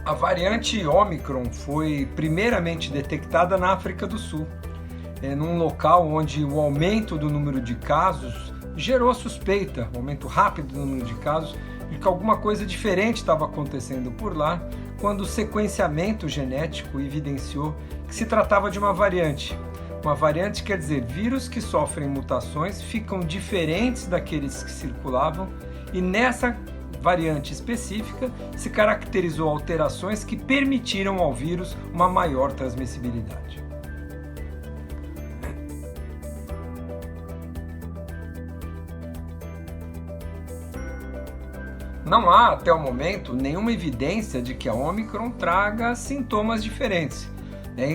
A variante Ômicron foi primeiramente detectada na África do Sul, num local onde o aumento do número de casos gerou a suspeita, um aumento rápido do número de casos, de que alguma coisa diferente estava acontecendo por lá, quando o sequenciamento genético evidenciou que se tratava de uma variante. Uma variante quer dizer vírus que sofrem mutações, ficam diferentes daqueles que circulavam, e nessa variante específica se caracterizou alterações que permitiram ao vírus uma maior transmissibilidade. Não há, até o momento, nenhuma evidência de que a Ômicron traga sintomas diferentes.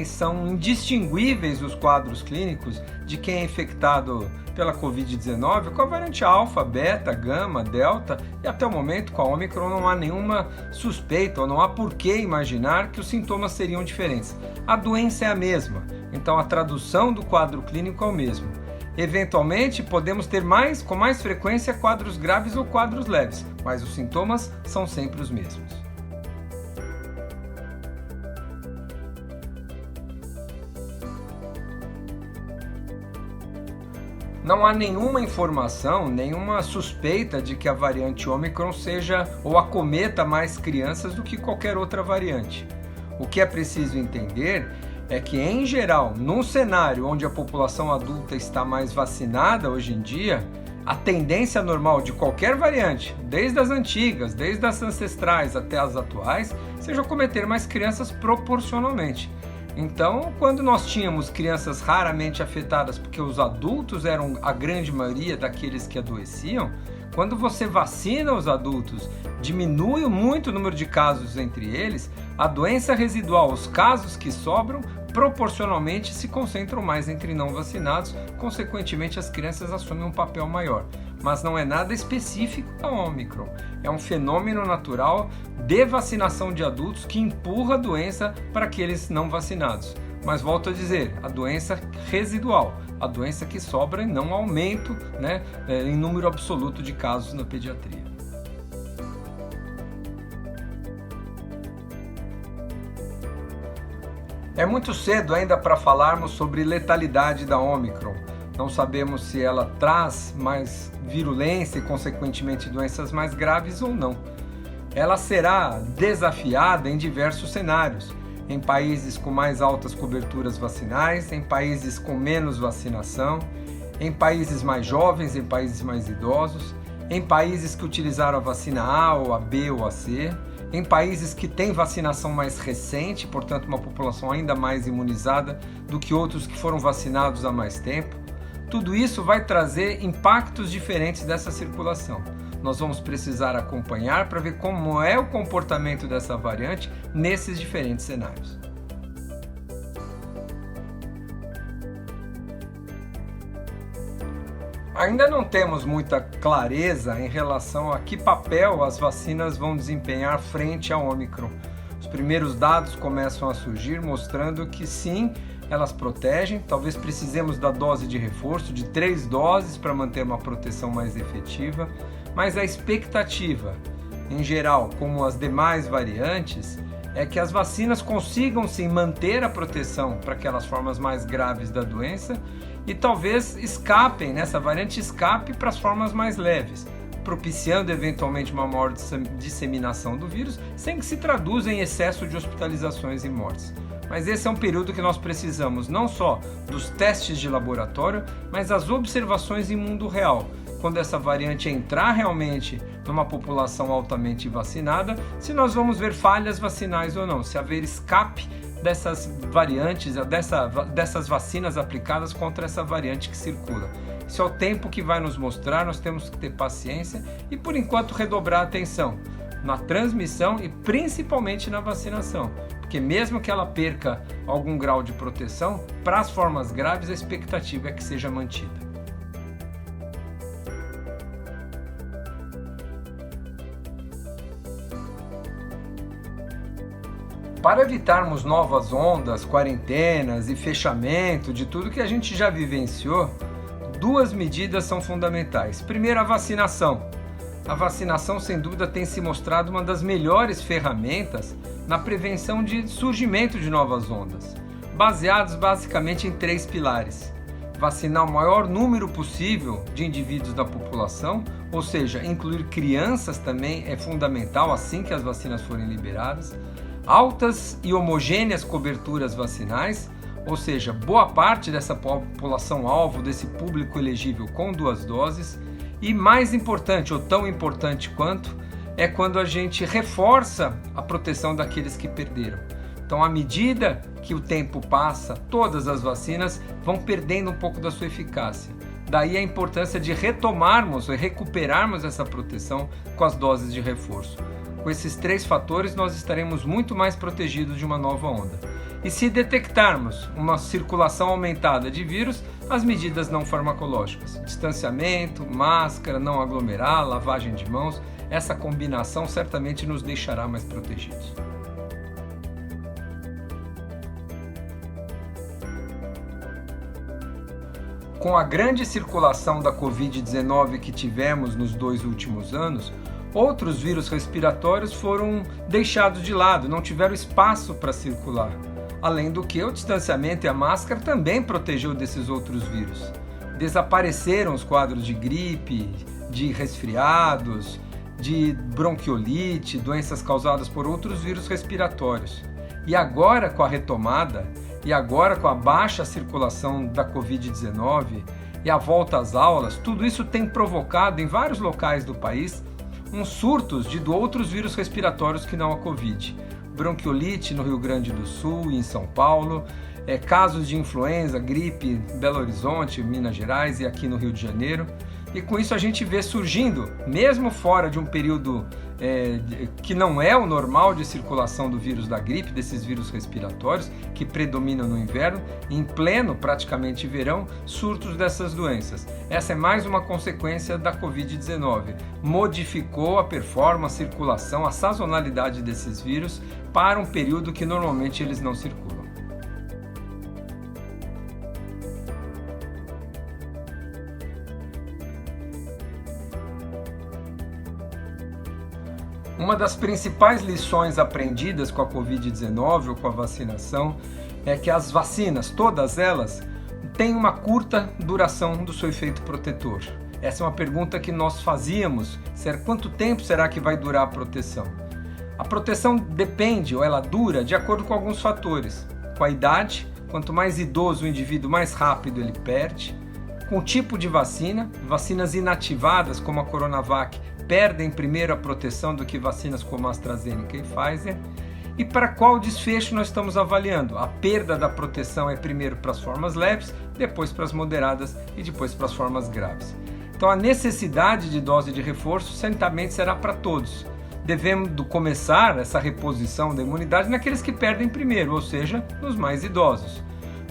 São indistinguíveis os quadros clínicos de quem é infectado pela Covid-19 com a variante alfa, beta, gama, delta, e até o momento com a Ômicron não há nenhuma suspeita ou não há por que imaginar que os sintomas seriam diferentes. A doença é a mesma, então a tradução do quadro clínico é o mesmo. Eventualmente podemos ter com mais frequência quadros graves ou quadros leves, mas os sintomas são sempre os mesmos. Não há nenhuma informação, nenhuma suspeita de que a variante Ômicron seja ou acometa mais crianças do que qualquer outra variante. O que é preciso entender é que, em geral, num cenário onde a população adulta está mais vacinada hoje em dia, a tendência normal de qualquer variante, desde as antigas, desde as ancestrais até as atuais, seja acometer mais crianças proporcionalmente. Então, quando nós tínhamos crianças raramente afetadas, porque os adultos eram a grande maioria daqueles que adoeciam, quando você vacina os adultos, diminui muito o número de casos entre eles, a doença residual, os casos que sobram, proporcionalmente se concentram mais entre não vacinados, consequentemente as crianças assumem um papel maior. Mas não é nada específico da Ômicron, é um fenômeno natural de vacinação de adultos que empurra a doença para aqueles não vacinados. Mas volto a dizer, a doença residual, a doença que sobra e não aumento, em número absoluto de casos na pediatria. É muito cedo ainda para falarmos sobre letalidade da Ômicron. Não sabemos se ela traz mais virulência e, consequentemente, doenças mais graves ou não. Ela será desafiada em diversos cenários, em países com mais altas coberturas vacinais, em países com menos vacinação, em países mais jovens, em países mais idosos, em países que utilizaram a vacina A ou a B ou a C, em países que têm vacinação mais recente, portanto uma população ainda mais imunizada do que outros que foram vacinados há mais tempo. Tudo isso vai trazer impactos diferentes dessa circulação. Nós vamos precisar acompanhar para ver como é o comportamento dessa variante nesses diferentes cenários. Ainda não temos muita clareza em relação a que papel as vacinas vão desempenhar frente à Ômicron. Os primeiros dados começam a surgir mostrando que sim, elas protegem, talvez precisemos da dose de reforço, de 3 doses para manter uma proteção mais efetiva, mas a expectativa, em geral, como as demais variantes, é que as vacinas consigam sim manter a proteção para aquelas formas mais graves da doença e talvez essa variante escape para as formas mais leves, propiciando eventualmente uma maior disseminação do vírus, sem que se traduza em excesso de hospitalizações e mortes. Mas esse é um período que nós precisamos não só dos testes de laboratório, mas das observações em mundo real. Quando essa variante entrar realmente numa população altamente vacinada, se nós vamos ver falhas vacinais ou não, se haver escape dessas variantes, dessas vacinas aplicadas contra essa variante que circula. Isso é o tempo que vai nos mostrar, nós temos que ter paciência e, por enquanto, redobrar a atenção na transmissão e principalmente na vacinação. Porque mesmo que ela perca algum grau de proteção, para as formas graves a expectativa é que seja mantida. Para evitarmos novas ondas, quarentenas e fechamento de tudo que a gente já vivenciou, 2 medidas são fundamentais. Primeiro, a vacinação. A vacinação, sem dúvida, tem se mostrado uma das melhores ferramentas na prevenção de surgimento de novas ondas, baseados basicamente em 3 pilares: vacinar o maior número possível de indivíduos da população, ou seja, incluir crianças também é fundamental assim que as vacinas forem liberadas, altas e homogêneas coberturas vacinais, ou seja, boa parte dessa população-alvo, desse público elegível com 2 doses, e mais importante, ou tão importante quanto, é quando a gente reforça a proteção daqueles que perderam. Então, à medida que o tempo passa, todas as vacinas vão perdendo um pouco da sua eficácia. Daí a importância de retomarmos e recuperarmos essa proteção com as doses de reforço. Com esses 3 fatores, nós estaremos muito mais protegidos de uma nova onda. E se detectarmos uma circulação aumentada de vírus, as medidas não farmacológicas, distanciamento, máscara, não aglomerar, lavagem de mãos, essa combinação certamente nos deixará mais protegidos. Com a grande circulação da Covid-19 que tivemos nos 2 últimos anos, outros vírus respiratórios foram deixados de lado, não tiveram espaço para circular. Além do que, o distanciamento e a máscara também protegeu desses outros vírus. Desapareceram os quadros de gripe, de resfriados, de bronquiolite, doenças causadas por outros vírus respiratórios. E agora, com a retomada, e agora com a baixa circulação da Covid-19 e a volta às aulas, tudo isso tem provocado em vários locais do país uns surtos de outros vírus respiratórios que não a Covid. Bronquiolite no Rio Grande do Sul e em São Paulo, casos de influenza, gripe em Belo Horizonte, Minas Gerais e aqui no Rio de Janeiro. E com isso a gente vê surgindo, mesmo fora de um período que não é o normal de circulação do vírus da gripe, desses vírus respiratórios que predominam no inverno, em pleno praticamente verão, surtos dessas doenças. Essa é mais uma consequência da Covid-19. Modificou a performance, a circulação, a sazonalidade desses vírus para um período que normalmente eles não circulam. Uma das principais lições aprendidas com a Covid-19 ou com a vacinação é que as vacinas, todas elas, têm uma curta duração do seu efeito protetor. Essa é uma pergunta que nós fazíamos, quanto tempo será que vai durar a proteção? A proteção depende, ou ela dura, de acordo com alguns fatores. Com a idade, quanto mais idoso o indivíduo, mais rápido ele perde. Com o tipo de vacina, vacinas inativadas como a Coronavac perdem primeiro a proteção do que vacinas como a AstraZeneca e Pfizer. E para qual desfecho nós estamos avaliando? A perda da proteção é primeiro para as formas leves, depois para as moderadas e depois para as formas graves. Então a necessidade de dose de reforço certamente será para todos. Devemos começar essa reposição da imunidade naqueles que perdem primeiro, ou seja, nos mais idosos.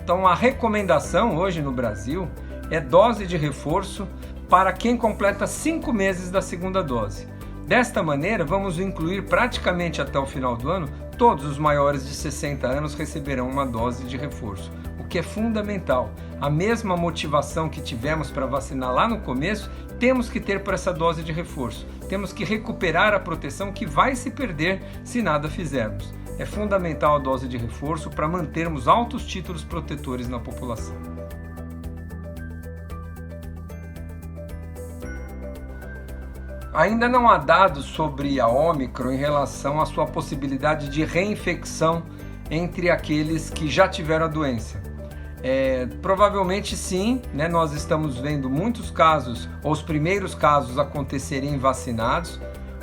Então a recomendação hoje no Brasil é dose de reforço para quem completa 5 meses da segunda dose. Desta maneira, vamos incluir praticamente até o final do ano, todos os maiores de 60 anos receberão uma dose de reforço, o que é fundamental. A mesma motivação que tivemos para vacinar lá no começo, temos que ter para essa dose de reforço. Temos que recuperar a proteção que vai se perder se nada fizermos. É fundamental a dose de reforço para mantermos altos títulos protetores na população. Ainda não há dados sobre a Ômicron em relação à sua possibilidade de reinfecção entre aqueles que já tiveram a doença. Provavelmente sim, né? Nós estamos vendo muitos casos, ou os primeiros casos acontecerem em vacinados,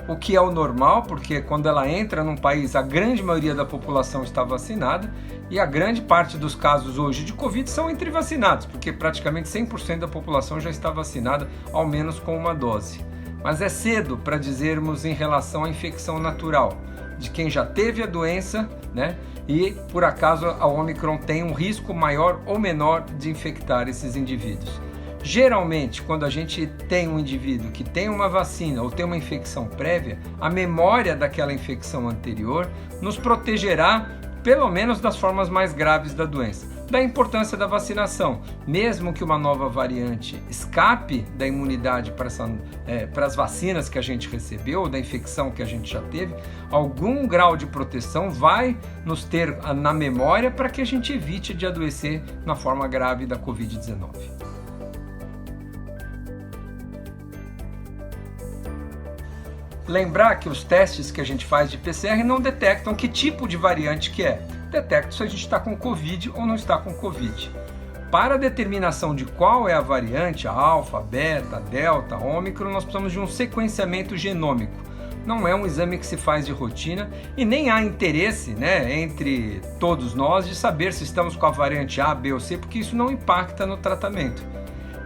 o que é o normal, porque quando ela entra num país, a grande maioria da população está vacinada, e a grande parte dos casos hoje de Covid são entre vacinados, porque praticamente 100% da população já está vacinada, ao menos com uma dose. Mas é cedo para dizermos em relação à infecção natural, de quem já teve a doença, né? E por acaso a Ômicron tem um risco maior ou menor de infectar esses indivíduos. Geralmente, quando a gente tem um indivíduo que tem uma vacina ou tem uma infecção prévia, a memória daquela infecção anterior nos protegerá pelo menos das formas mais graves da doença. da importância da vacinação. Mesmo que uma nova variante escape da imunidade para as vacinas que a gente recebeu, ou da infecção que a gente já teve, algum grau de proteção vai nos ter na memória para que a gente evite de adoecer na forma grave da Covid-19. Lembrar que os testes que a gente faz de PCR não detectam que tipo de variante que é. Detectam se a gente está com Covid ou não está com Covid. Para a determinação de qual é a variante, a alfa, beta, delta, ômicron, nós precisamos de um sequenciamento genômico. Não é um exame que se faz de rotina e nem há interesse, entre todos nós de saber se estamos com a variante A, B ou C, porque isso não impacta no tratamento.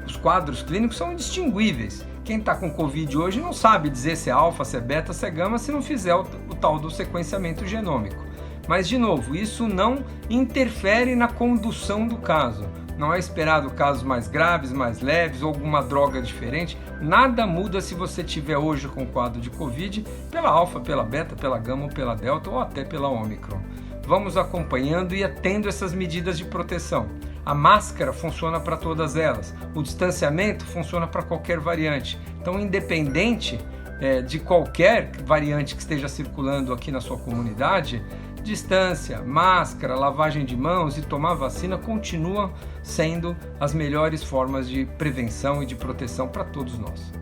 Os quadros clínicos são indistinguíveis. Quem está com Covid hoje não sabe dizer se é alfa, se é beta, se é gama, se não fizer o tal do sequenciamento genômico. Mas, de novo, isso não interfere na condução do caso. Não é esperado casos mais graves, mais leves ou alguma droga diferente. Nada muda se você tiver hoje com quadro de Covid pela alfa, pela beta, pela gama ou pela delta ou até pela ômicron. Vamos acompanhando e atendo essas medidas de proteção. A máscara funciona para todas elas, o distanciamento funciona para qualquer variante. Então, independente de qualquer variante que esteja circulando aqui na sua comunidade, distância, máscara, lavagem de mãos e tomar vacina continuam sendo as melhores formas de prevenção e de proteção para todos nós.